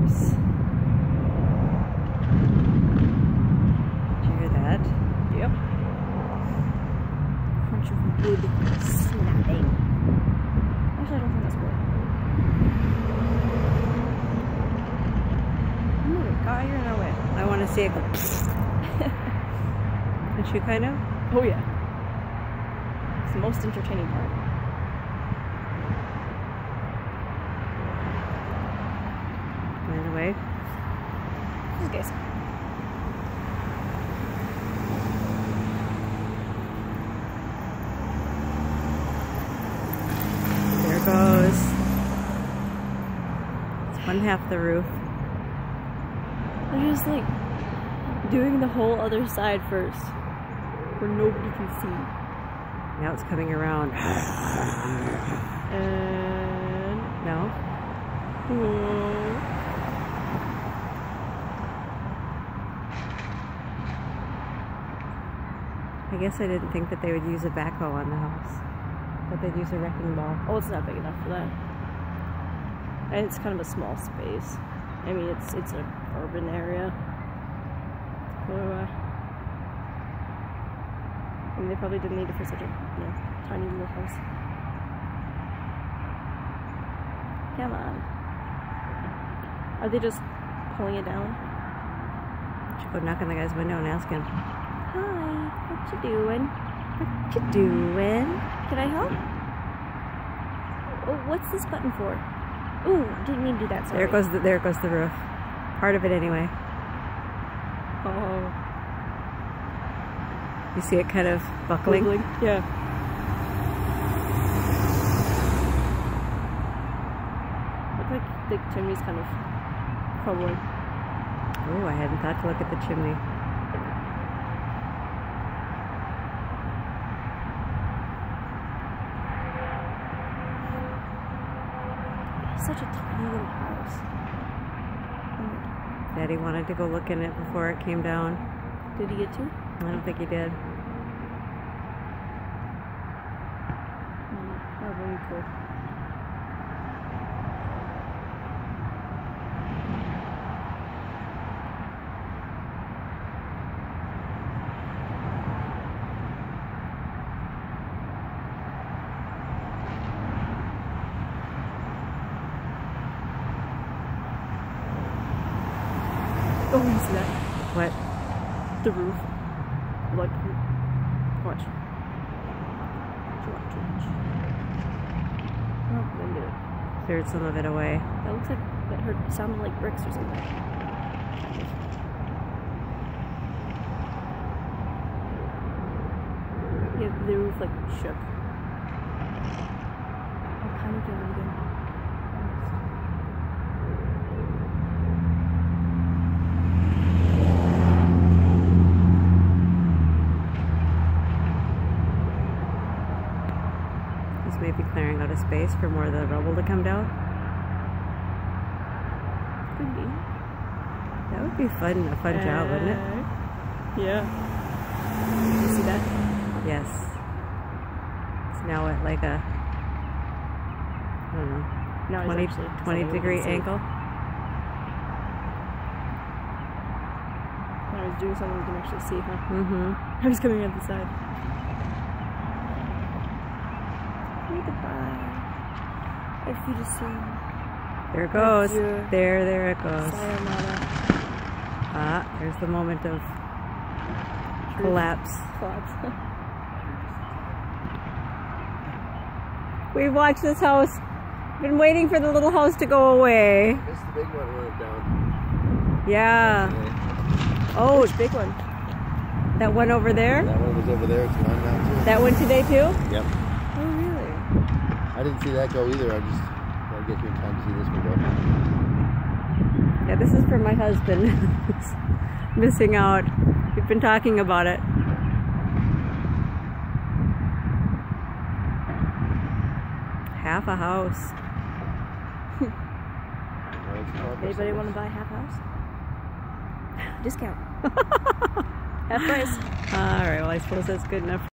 house. Did you hear that? Yep. Crunch of wood snapping. Actually, I don't think that's wood. Car, you're in our way. I want to see it go. Don't you kind of? Oh yeah. It's the most entertaining part. By the way. Just guys. There it goes. It's one half the roof. They're just like doing the whole other side first, where nobody can see. Now it's coming around. And No? whoa. I guess I didn't think that they would use a backhoe on the house. But they'd use a wrecking ball. Oh, it's not big enough for that. And it's kind of a small space. I mean, it's an urban area. So, I mean, they probably didn't need it for such a tiny little house. Come on. Are they just pulling it down? Should go knock on the guy's window and ask him. Hi, what you doing? What you doing? Can I help? Oh, what's this button for? Ooh, didn't mean to do that, sorry. There goes the roof. Part of it anyway. Oh. You see it kind of buckling? Yeah. Looks like the chimney's kind of crumbling. Oh, I hadn't thought to look at the chimney. It's such a tiny little house. Daddy wanted to go look in it before it came down. Did he get to? I don't think he did. That would be cool. Oh, you see that? What? The roof. Like, watch. Oh, then do it. Cleared some of it away. That looks like it sounded like bricks or something. Yeah, the roof like shook. I'm kind of doing it again. Maybe clearing out a space for more of the rubble to come down. Could be. That would be fun, a fun job, wouldn't it? Yeah. You see that? Yes. It's now at like a, I don't know, Now 20-degree angle. Now he's doing something we can actually see, huh? Mm-hmm. I was coming on the side. Goodbye. If you just There it goes. There it goes. Sayonara. Ah, there's the moment of collapse. We've watched this house. Been waiting for the little house to go away. This is the big one went down. Yeah. Oh, which big one? That one over there? That one was over there. It's gone now too. That one today too? Yep. Oh, really? I didn't see that go either. I just gotta get here in time to see this one go. Yeah, this is for my husband. Missing out. We've been talking about it. Half a house. Anybody want to buy half house? Discount. Half price. Alright, well I suppose that's good enough.